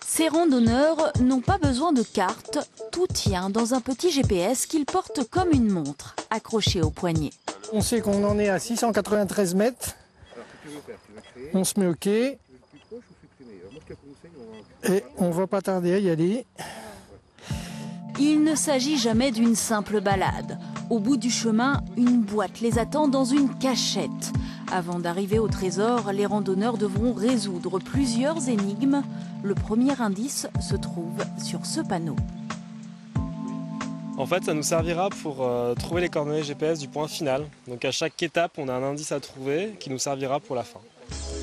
Ces randonneurs n'ont pas besoin de carte, tout tient dans un petit GPS qu'ils portent comme une montre, accroché au poignet. On sait qu'on en est à 693 mètres. On se met au quai. Et on va pas tarder à y aller. Il ne s'agit jamais d'une simple balade. Au bout du chemin, une boîte les attend dans une cachette. Avant d'arriver au trésor, les randonneurs devront résoudre plusieurs énigmes. Le premier indice se trouve sur ce panneau. En fait, ça nous servira pour trouver les coordonnées GPS du point final. Donc à chaque étape, on a un indice à trouver qui nous servira pour la fin.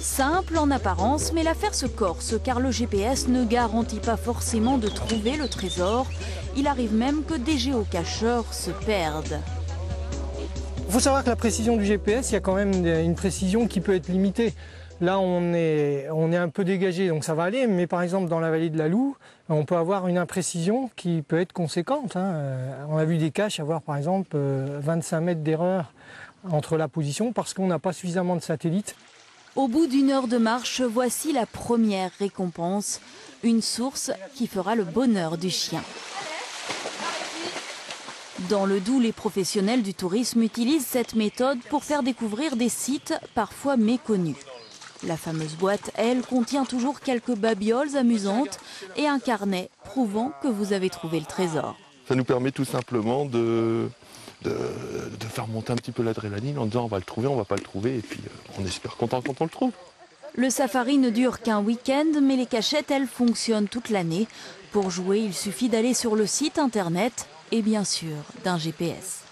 Simple en apparence, mais l'affaire se corse car le GPS ne garantit pas forcément de trouver le trésor. Il arrive même que des géocacheurs se perdent. Il faut savoir que la précision du GPS, il y a quand même une précision qui peut être limitée. Là, on est un peu dégagé, donc ça va aller. Mais par exemple, dans la vallée de la Loue, on peut avoir une imprécision qui peut être conséquente. On a vu des caches avoir, par exemple, 25 mètres d'erreur entre la position parce qu'on n'a pas suffisamment de satellites. Au bout d'une heure de marche, voici la première récompense. Une source qui fera le bonheur du chien. Dans le Doubs, les professionnels du tourisme utilisent cette méthode pour faire découvrir des sites parfois méconnus. La fameuse boîte, elle, contient toujours quelques babioles amusantes et un carnet prouvant que vous avez trouvé le trésor. Ça nous permet tout simplement de faire monter un petit peu l'adrénaline en disant on va le trouver, on va pas le trouver, et puis on est super content quand on le trouve. Le safari ne dure qu'un week-end, mais les cachettes, elles, fonctionnent toute l'année. Pour jouer, il suffit d'aller sur le site internet et bien sûr d'un GPS.